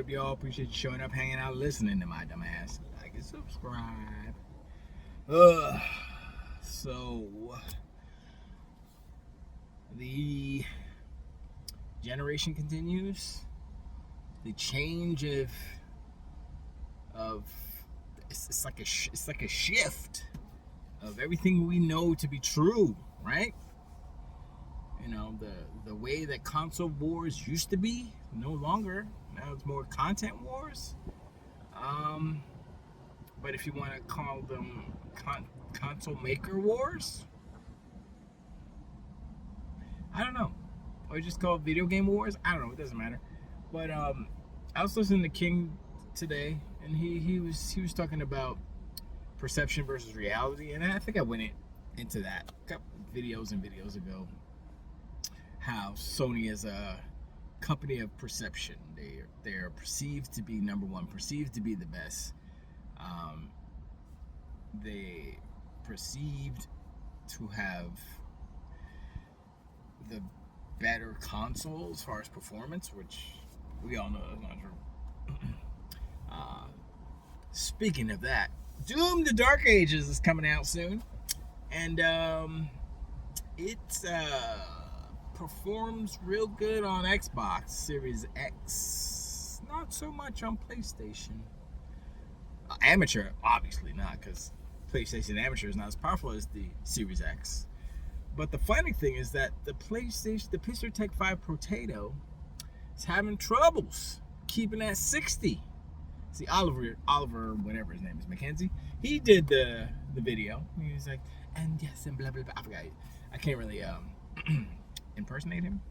up, y'all? Appreciate you showing up, hanging out, listening to my dumb ass. Like and subscribe. So the generation continues. The change of it's like a shift of everything we know to be true, right? You know, the way that console wars used to be, no longer. Now it's more content wars. But if you want to call them console maker wars, I don't know. Or just call it video game wars. I don't know. It doesn't matter. But I was listening to King today, and he was talking about perception versus reality, and I think I went into that a couple videos ago. How Sony is a company of perception. They're perceived to be number one, perceived to be the best. They perceived to have the better console as far as performance, which we all know is not true. Speaking of that, Doom: The Dark Ages is coming out soon, and it performs real good on Xbox Series X. Not so much on PlayStation. Amateur, obviously not, because PlayStation Amateur is not as powerful as the Series X. But the funny thing is that the PisterTech 5 Protato is having troubles keeping that 60. See, Oliver, whatever his name is, Mackenzie, he did the video. He was like, and yes, and blah, blah, blah. I forgot. I can't really impersonate him.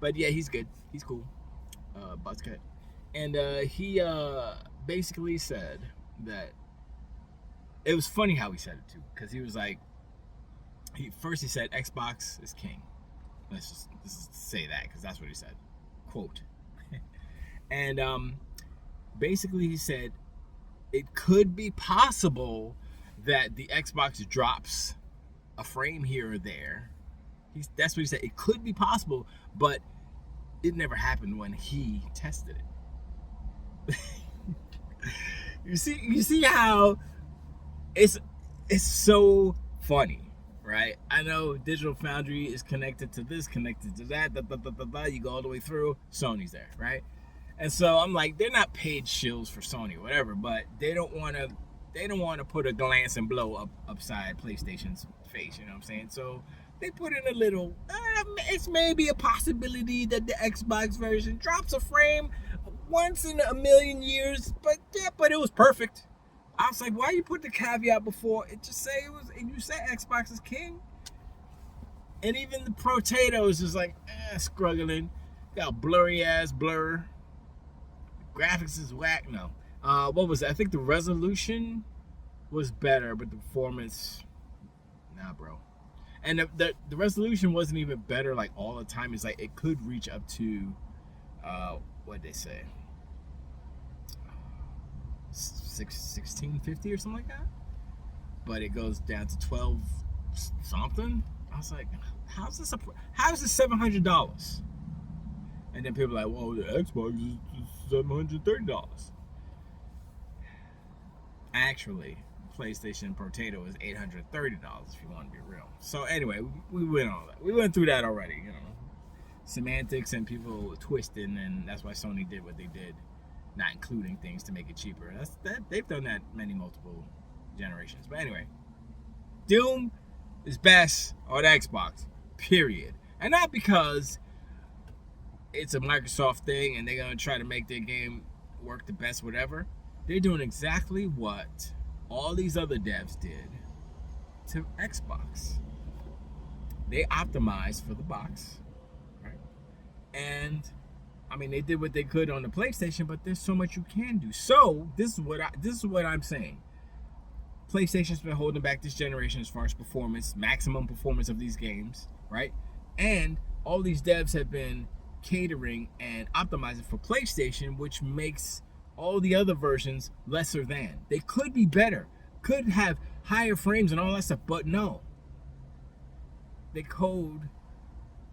But yeah, he's good. He's cool. Buzzcut. And he basically said that it was funny how he said it too, because he was like, he said Xbox is king. Let's just say that, because that's what he said. Quote. And basically he said it could be possible that the Xbox drops a frame here or there. That's what he said. It could be possible, but it never happened when he tested it. You see how it's so funny, right? I know Digital Foundry is connected to this, connected to that, you go all the way through, Sony's there, right? And so I'm like, they're not paid shills for Sony or whatever, but they don't want to put a glance and blow upside PlayStation's face, you know what I'm saying? So they put in a little, it's maybe a possibility that the Xbox version drops a frame once in a million years, but it was perfect. I was like, why you put the caveat before it? Just say it was, and you say Xbox is king. And even the Protato is just like, struggling. Got blurry ass blur. Graphics is whack. No. What was it? I think the resolution was better, but the performance, nah, bro. And the resolution wasn't even better like all the time. It's like it could reach up to, what'd they say? 1650 or something like that. But it goes down to 12 something. I was like, how is this $700? And then people are like, well, the Xbox is $730. Actually, PlayStation Protato is $830 if you want to be real. So anyway, we went on that. We went through that already, you know. Semantics and people twisting, and that's why Sony did what they did, not including things to make it cheaper. They've done that multiple generations. But anyway, Doom is best on Xbox, period. And not because it's a Microsoft thing and they're gonna try to make their game work the best, whatever. They're doing exactly what all these other devs did to Xbox. They optimized for the box, right? And I mean, they did what they could on the PlayStation, but there's so much you can do. So this is what I'm saying. PlayStation's been holding back this generation as far as performance, maximum performance of these games, right? And all these devs have been catering and optimizing for PlayStation, which makes all the other versions lesser than. They could be better, could have higher frames and all that stuff, but no. They code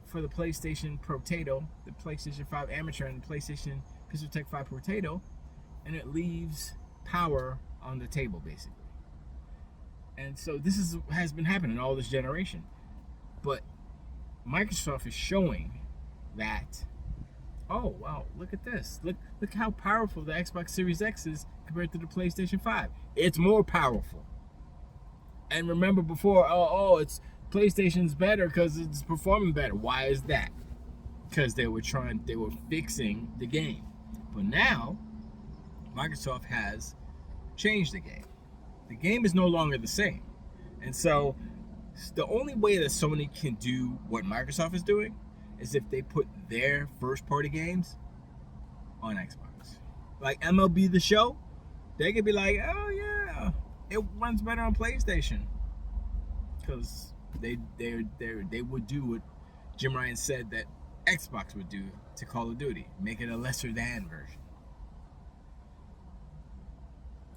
for the PlayStation Protato, the PlayStation 5 Amateur, and the PlayStation Pistol Tech 5 Protato, and it leaves power on the table basically. And so this has been happening all this generation. But Microsoft is showing that, oh wow, look at this. Look how powerful the Xbox Series X is compared to the PlayStation 5. It's more powerful. And remember before, it's PlayStation's better because it's performing better. Why is that? Because they were fixing the game. But now, Microsoft has changed the game. The game is no longer the same. And so, the only way that Sony can do what Microsoft is doing is if they put their first-party games on Xbox. Like MLB The Show, they could be like, oh yeah, it runs better on PlayStation. Because they would do what Jim Ryan said that Xbox would do to Call of Duty, make it a lesser than version.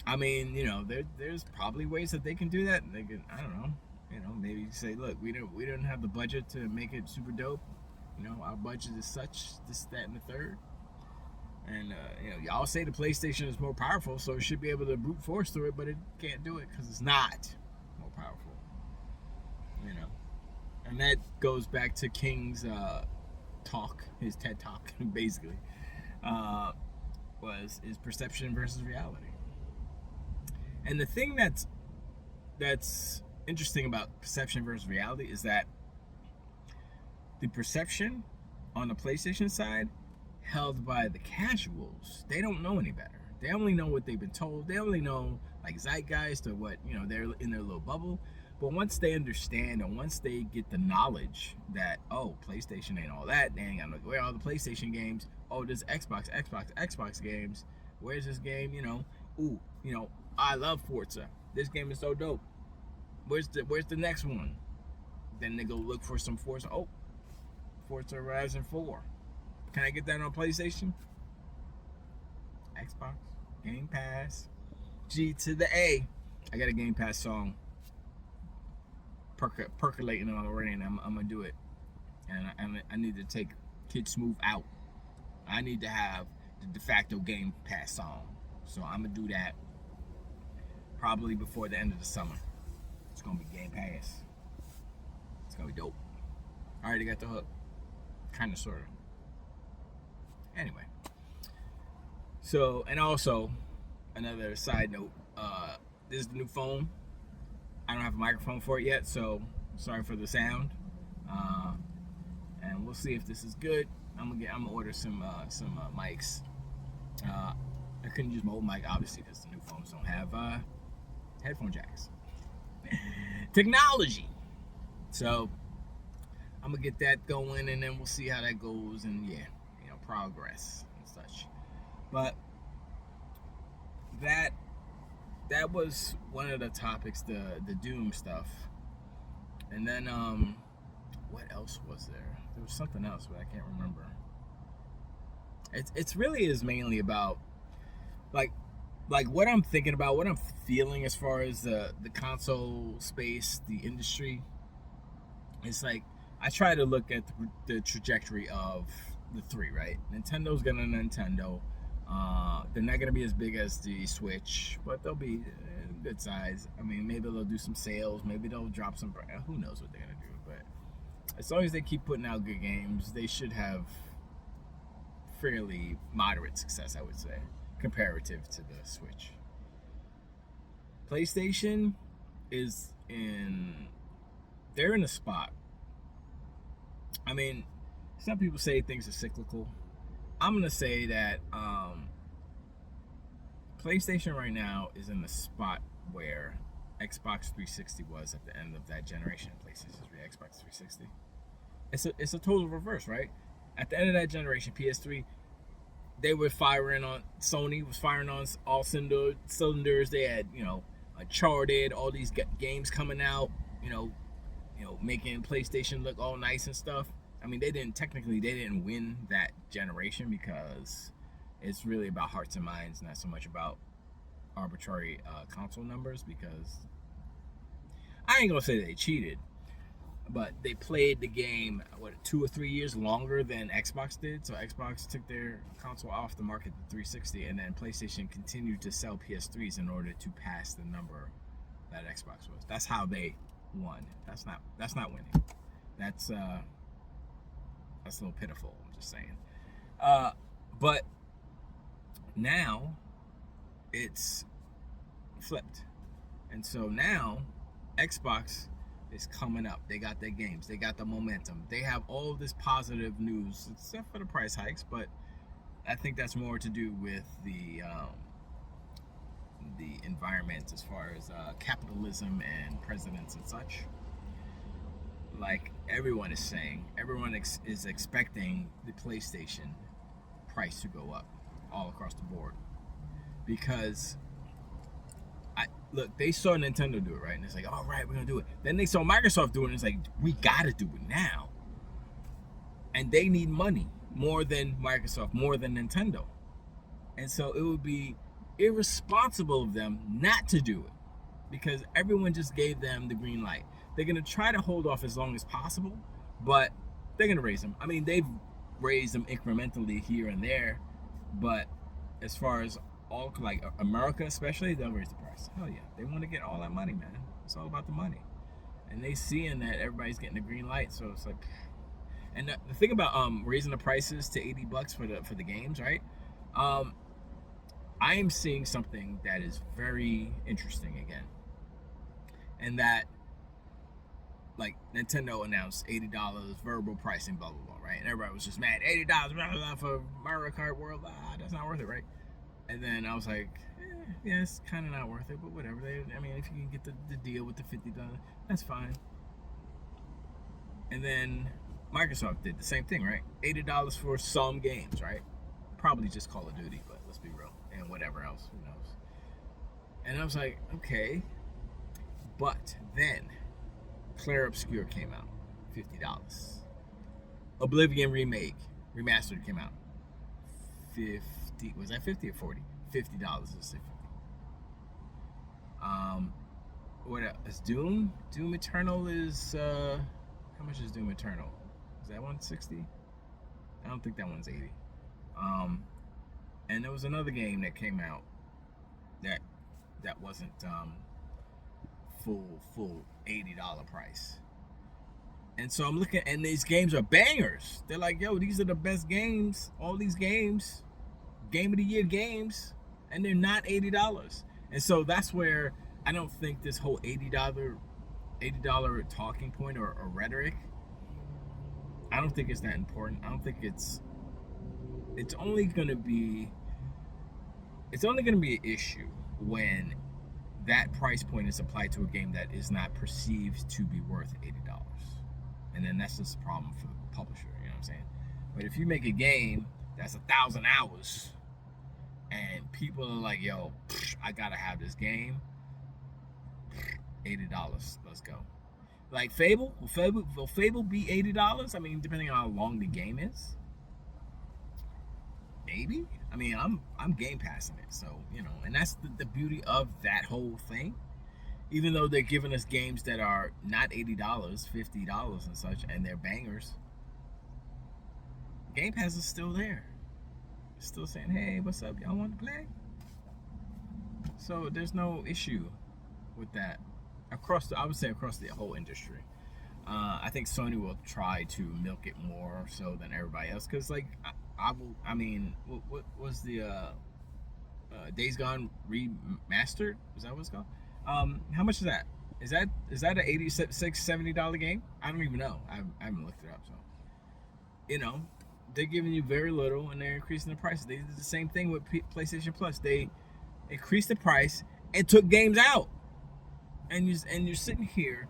I mean, there's probably ways that they can do that. They can, I don't know, maybe say, look, we don't have the budget to make it super dope. Our budget is such, this, that, and the third. And y'all say the PlayStation is more powerful, so it should be able to brute force through it, but it can't do it because it's not more powerful. And that goes back to King's talk, his TED talk, basically, is perception versus reality. And the thing that's interesting about perception versus reality is that the perception on the PlayStation side held by the casuals, they don't know any better. They only know what they've been told. They only know like zeitgeist or what, they're in their little bubble. But once they understand and once they get the knowledge that, oh, PlayStation ain't all that, they ain't got no, where are all the PlayStation games? Oh, there's Xbox games. Where's this game? I love Forza. This game is so dope. Where's the next one? Then they go look for some Forza. Oh, Forza Horizon 4. Can I get that on PlayStation? Xbox, Game Pass, G to the A. I got a Game Pass song percolating on already, and I'm gonna do it. And I need to take Kid Smooth out. I need to have the de facto Game Pass song. So I'm gonna do that probably before the end of the summer. It's gonna be Game Pass. It's gonna be dope. I already got the hook. Kinda, sorta. Anyway. So, and also, another side note, this is the new phone. I don't have a microphone for it yet, so sorry for the sound. And we'll see if this is good. I'm gonna order some mics. I couldn't use my old mic, obviously, because the new phones don't have headphone jacks. Technology. So I'm gonna get that going, and then we'll see how that goes, and progress and such. But that was one of the topics, the Doom stuff. And then what else was there? There was something else, but I can't remember. It's really is mainly about like what I'm thinking about, what I'm feeling as far as the console space, the industry. It's like I try to look at the trajectory of the three, right? Nintendo's gonna Nintendo. They're not gonna be as big as the Switch, but they'll be good size. I mean, maybe they'll do some sales, maybe they'll drop some. Who knows what they're gonna do? But as long as they keep putting out good games, they should have fairly moderate success, I would say, comparative to the Switch. PlayStation they're in a spot. I mean, some people say things are cyclical. I'm gonna say that PlayStation right now is in the spot where Xbox 360 was at the end of that generation. PlayStation 3, Xbox 360. It's a total reverse, right? At the end of that generation, PS3, they were firing on, Sony was firing on all cylinders. They had, Uncharted, all these games coming out, making PlayStation look all nice and stuff. I mean, they didn't win that generation because it's really about hearts and minds, not so much about arbitrary console numbers, because I ain't gonna say they cheated, but they played the game, what, 2 or 3 years longer than Xbox did. So Xbox took their console off the market, the 360, and then PlayStation continued to sell PS3s in order to pass the number that Xbox was. That's how they won. That's not winning. That's a little pitiful, I'm just saying. But now it's flipped. And so now Xbox is coming up. They got their games. They got the momentum. They have all this positive news, except for the price hikes. But I think that's more to do with the environment, as far as capitalism and presidents and such. Like everyone is saying, everyone is expecting the PlayStation price to go up all across the board, because look, they saw Nintendo do it, right? And it's like, all right, we're gonna do it. Then they saw Microsoft do it, and it's like, we gotta do it now. And they need money more than Microsoft, more than Nintendo. And so it would be irresponsible of them not to do it, because everyone just gave them the green light. They're gonna try to hold off as long as possible, but they're gonna raise them. I mean, they've raised them incrementally here and there, but as far as all, like America especially, they'll raise the price. Hell yeah, they want to get all that money, man. It's all about the money, and they seeing that everybody's getting the green light, so it's like. And the thing about raising the prices to $80 for the games, right? I am seeing something that is very interesting again, and that, like, Nintendo announced $80 verbal pricing, blah blah blah, right? And everybody was just mad, $80 blah, blah, blah, for Mario Kart World, that's not worth it, right? And then I was like, yeah, it's kind of not worth it, but whatever. I mean, if you can get the deal with the $50, that's fine. And then Microsoft did the same thing, right? $80 for some games, right? Probably just Call of Duty, but let's be real, and whatever else, who knows? And I was like, okay, but then Clair Obscur came out, $50. Oblivion Remake Remastered came out, 50. Was that 50 or 40? $50 is 50. What else? Is Doom Eternal is how much is Doom Eternal? Is that one 60? I don't think that one's 80. And there was another game that came out that wasn't full $80 price. And so I'm looking, and these games are bangers. They're like, yo, these are the best games. All these games, Game of the Year games, and they're not $80. And so that's where I don't think this whole $80 talking point or rhetoric, I don't think it's that important. I don't think it's only gonna be an issue when that price point is applied to a game that is not perceived to be worth $80. And then that's just a problem for the publisher, you know what I'm saying? But if you make a game that's 1,000 hours and people are like, yo, I gotta have this game, $80, let's go. Like Fable, will Fable be $80? I mean, depending on how long the game is. Maybe. I mean, I'm game passing it, so, you know, and that's the beauty of that whole thing. Even though they're giving us games that are not $80, $50 and such, and they're bangers, Game Pass is still there. It's still saying, hey, what's up? Y'all want to play? So there's no issue with that I would say across the whole industry. I think Sony will try to milk it more so than everybody else, because like I mean, what was the Days Gone remastered? Is that what it's called? How much is that? Is that an $86, $70 game? I don't even know. I haven't looked it up. So, you know, they're giving you very little and they're increasing the prices. They did the same thing with PlayStation Plus. They increased the price and took games out. And you're sitting here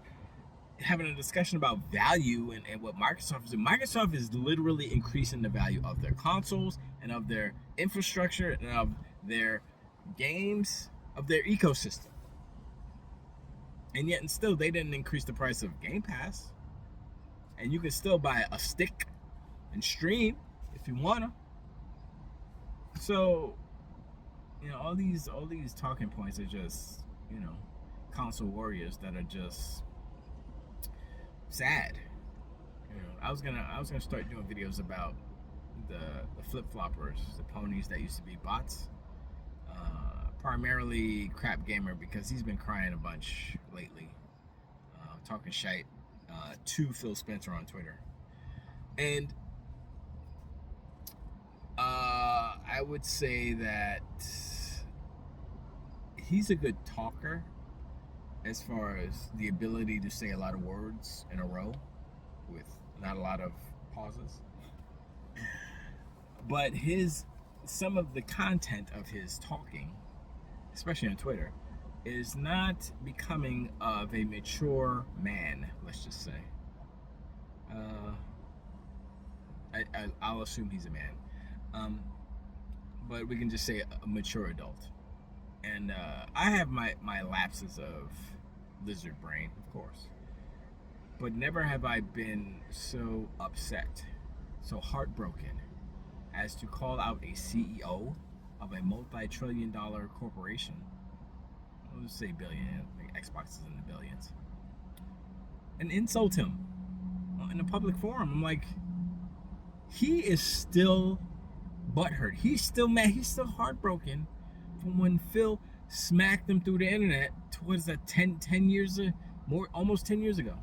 having a discussion about value and what Microsoft is doing. Microsoft is literally increasing the value of their consoles and of their infrastructure and of their games, of their ecosystem. And yet, and still, they didn't increase the price of Game Pass. And you can still buy a stick and stream if you wanna. So, you know, all these talking points are just, you know, console warriors that are just sad. I was gonna start doing videos about the flip floppers, the ponies that used to be bots. Primarily Crap Gamer, because he's been crying a bunch lately, talking shite to Phil Spencer on Twitter, and I would say that he's a good talker as far as the ability to say a lot of words in a row with not a lot of pauses. But some of the content of his talking, especially on Twitter, is not becoming of a mature man, let's just say. I'll assume he's a man. But we can just say a mature adult. And I have my lapses of lizard brain, of course. But never have I been so upset, so heartbroken, as to call out a CEO of a multi-trillion-dollar corporation. I'll just say billion. Like Xbox is in the billions. And insult him in a public forum. I'm like, he is still butthurt. He's still mad. He's still heartbroken from when Phil smacked him through the internet. What is that? 10 years more, almost 10 years ago.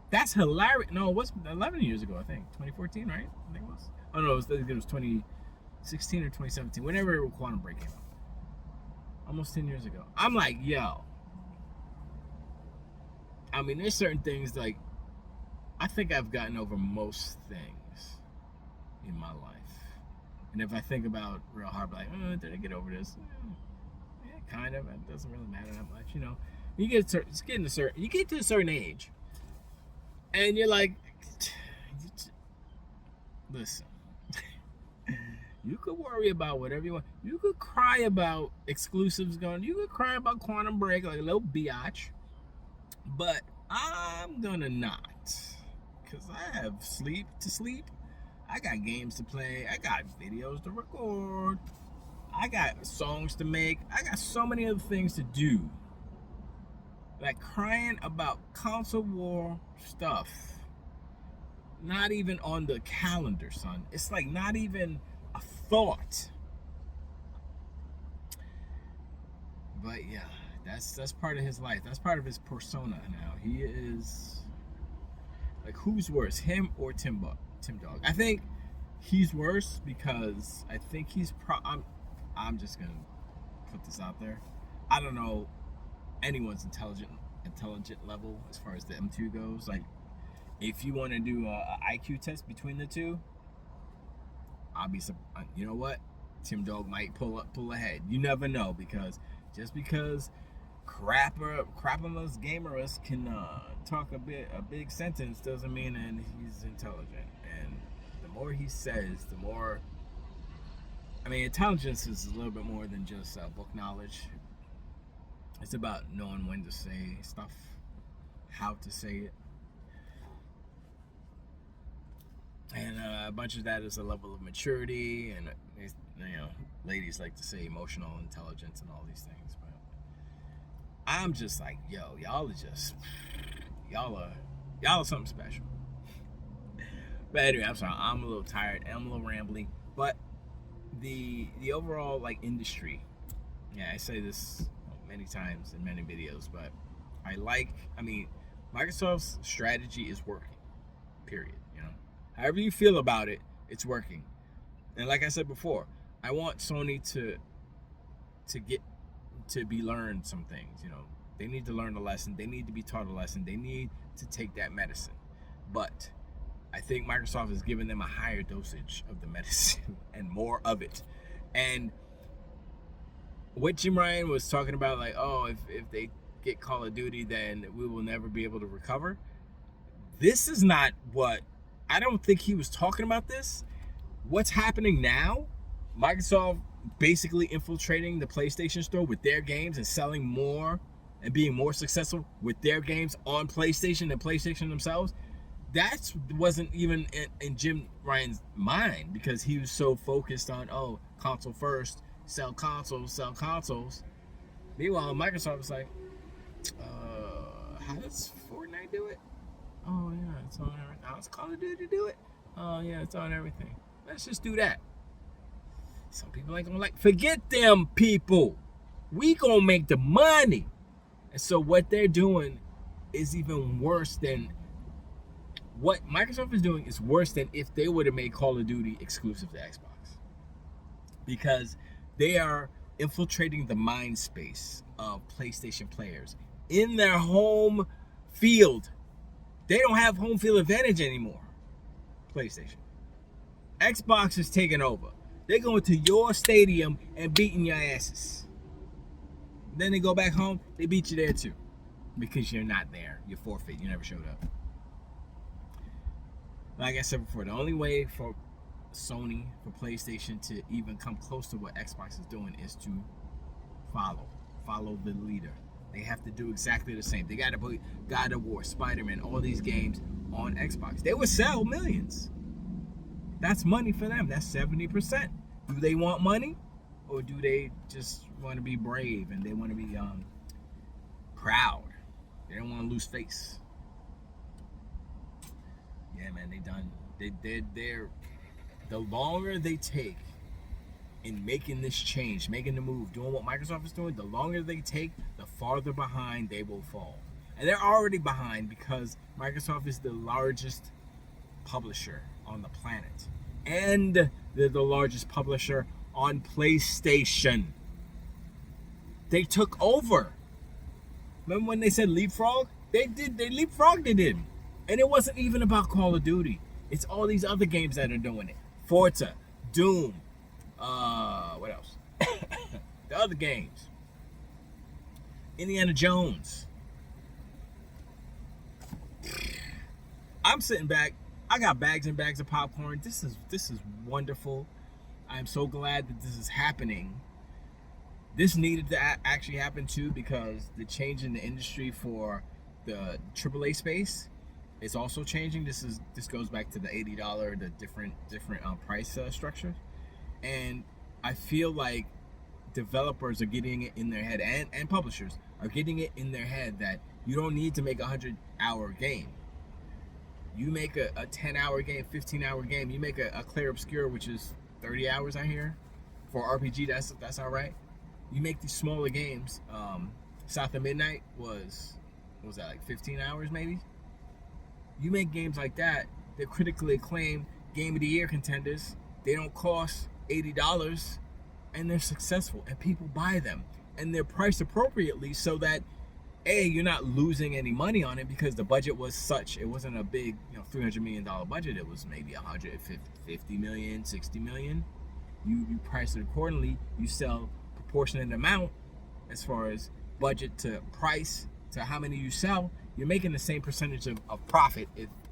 That's hilarious. No, it was 11 years ago, I think. 2014, right? I think it was. Oh no, it was 2016 or 2017. Whenever Quantum Break came out. Almost 10 years ago. I'm like, yo. I mean, there's certain things like, I think I've gotten over most things in my life. And if I think about real hard, like, did I get over this? Yeah, kind of. It doesn't really matter that much, you know. You get to a certain age, and you're like, listen. You could worry about whatever you want. You could cry about exclusives going. You could cry about Quantum Break like a little biatch. But I'm gonna not. Because I have sleep. I got games to play. I got videos to record. I got songs to make. I got so many other things to do. Like crying about console war stuff. Not even on the calendar, son. It's like not even a thought. But yeah, that's part of his life. That's part of his persona now. He is like, who's worse, him or Tim Dog? I think he's worse because I think he's I'm just gonna put this out there. I don't know anyone's intelligent level as far as the M2 goes. Like, if you want to do a IQ test between the two, I'll be surprised. You know what? Tim Dog might pull ahead. You never know, because just because crapulous gamers can talk a big sentence doesn't mean that he's intelligent. And the more he says, the more. I mean, intelligence is a little bit more than just book knowledge. It's about knowing when to say stuff, how to say it. And a bunch of that is a level of maturity, and ladies like to say emotional intelligence and all these things. But I'm just like, yo, y'all are something special. But anyway, I'm sorry, I'm a little tired, I'm a little rambly. But the overall industry, yeah, I say this many times in many videos, but Microsoft's strategy is working. Period. However you feel about it, it's working. And like I said before, I want Sony to be learned some things. They need to learn a lesson. They need to be taught a lesson. They need to take that medicine. But I think Microsoft has given them a higher dosage of the medicine and more of it. And what Jim Ryan was talking about, like, if they get Call of Duty, then we will never be able to recover. This is not what. I don't think he was talking about this. What's happening now, Microsoft basically infiltrating the PlayStation Store with their games and selling more and being more successful with their games on PlayStation than PlayStation themselves. That wasn't even in Jim Ryan's mind, because he was so focused on, console first, sell consoles. Meanwhile, Microsoft was like, how does Fortnite Oh yeah, it's on everything. Oh, it's Call of Duty to do it. Oh yeah, it's on everything. Let's just do that. Some people ain't gonna like. Forget them people. We gonna make the money. And so what they're doing is even worse than what Microsoft is doing. Is worse than if they would have made Call of Duty exclusive to Xbox, because they are infiltrating the mind space of PlayStation players in their home field. They don't have home field advantage anymore. PlayStation. Xbox is taking over. They're going to your stadium and beating your asses. Then they go back home, they beat you there too. Because you're not there. You forfeit. You never showed up. Like I said before, the only way for Sony, for PlayStation to even come close to what Xbox is doing is to follow the leader. They have to do exactly the same. They got to put God of War, Spider-Man, all these games on Xbox. They would sell millions. That's money for them. That's 70%. Do they want money, or do they just want to be brave and they want to be proud? They don't want to lose face. Yeah, man, they done. They're the longer they take in making this change, making the move, doing what Microsoft is doing, the longer they take, the farther behind they will fall. And they're already behind because Microsoft is the largest publisher on the planet. And they're the largest publisher on PlayStation. They took over. Remember when they said leapfrog? They leapfrogged it in. And it wasn't even about Call of Duty. It's all these other games that are doing it. Forza, Doom, what else? The other games. Indiana Jones. I'm sitting back. I got bags and bags of popcorn. This is wonderful. I'm so glad that this is happening. This needed to actually happen too, because the change in the industry for the AAA space is also changing. This goes back to the $80, the different price structure, and I feel like developers are getting it in their head, and publishers are getting it in their head that you don't need to make a 100-hour game. You make a 10-hour game, 15-hour game. You make a Clair Obscur, which is 30 hours, I hear. For RPG, that's all right. You make these smaller games. South of Midnight was that like 15 hours maybe? You make games like that, they're critically acclaimed, Game of the Year contenders. They don't cost $80, and they're successful, and people buy them. And they're priced appropriately so that you're not losing any money on it, because the budget was such. It wasn't a big, $300 million budget. It was maybe 150 million, 60 million. You price it accordingly. You sell proportionate amount as far as budget to price to how many you sell. You're making the same percentage of profit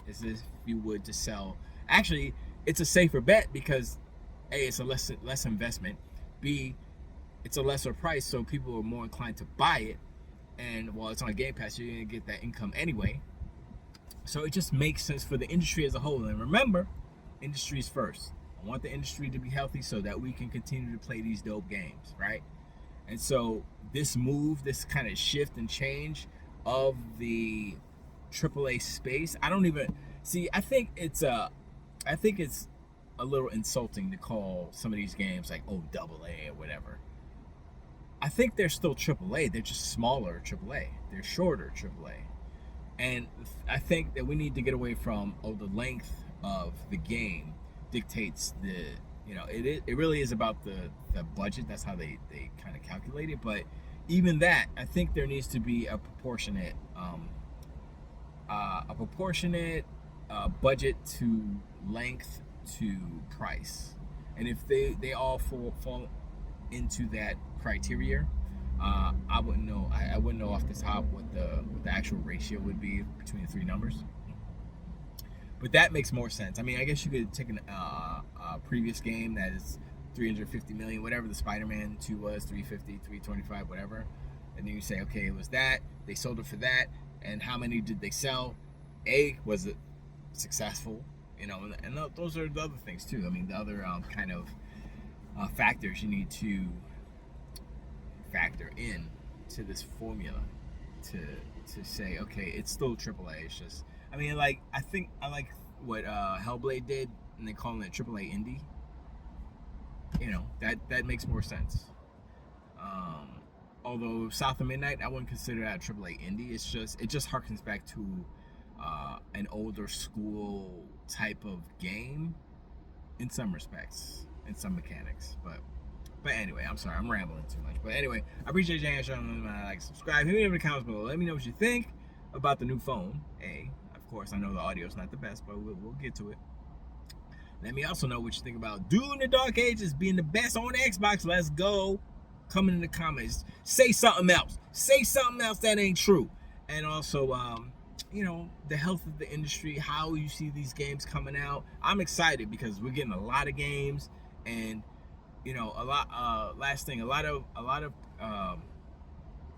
as if you would to sell. Actually, it's a safer bet because A, it's a less investment. B, it's a lesser price, so people are more inclined to buy it. And while it's on Game Pass, you're going to get that income anyway. So it just makes sense for the industry as a whole. And remember, industry's first. I want the industry to be healthy so that we can continue to play these dope games, right? And so this move, this kind of shift and change of the AAA space, I don't even see. I think it's a little insulting to call some of these games like AA or whatever. I think they're still AAA. They're just smaller AAA. They're shorter AAA. And I think that we need to get away from the length of the game dictates the, it really is about the budget. That's how they kind of calculate it. But even that, I think there needs to be a proportionate budget to length to price. And if they all fall into that criteria, I wouldn't know. I wouldn't know off the top what the actual ratio would be between the three numbers. But that makes more sense. I mean, I guess you could take a previous game that is 350 million, whatever the Spider-Man 2 was, 350, 325, whatever, and then you say, okay, it was that. They sold it for that, and how many did they sell? Was it successful? And those are the other things too. I mean, the other kind of factors you need to factor in to this formula to say, okay, it's still AAA. It's just, I mean, like, I think I like what Hellblade did, and they call it AAA indie. You know, that makes more sense. Although South of Midnight, I wouldn't consider that a AAA indie. It just harkens back to an older school type of game in some respects, in some mechanics. But anyway, I'm sorry, I'm rambling too much. But anyway, I appreciate you hanging out. Like, subscribe. Hit me in the comments below. Let me know what you think about the new phone. Of course, I know the audio's not the best, but we'll get to it. Let me also know what you think about Duel in the Dark Ages being the best on Xbox. Let's go. Comment in the comments. Say something else. Say something else that ain't true. And also, you know, the health of the industry, how you see these games coming out. I'm excited because we're getting a lot of games, and you know, a lot of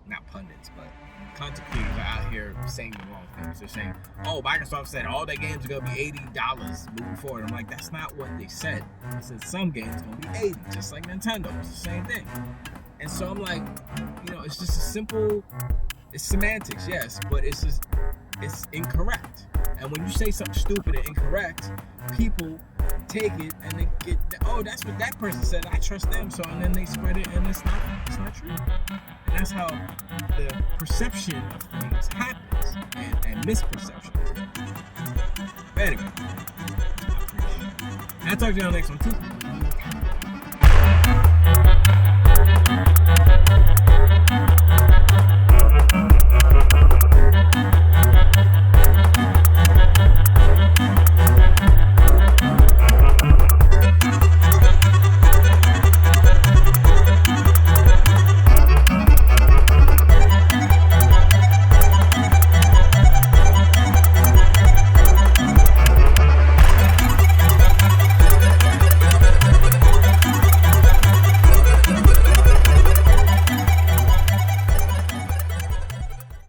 not pundits, but content creators are out here saying the wrong things. They're saying, oh, Microsoft said all their games are gonna be $80 moving forward. I'm like, that's not what they said. They said some games are gonna be 80, just like Nintendo. It's the same thing. And so I'm like, you know, it's just a simple, it's semantics, yes, but it's incorrect. And when you say something stupid and incorrect, people take it and they get, oh, that's what that person said, I trust them, so, and then they spread it, and it's not true. And that's how the perception of things happens, and misperception. But anyway, I'll talk to you on the next one too.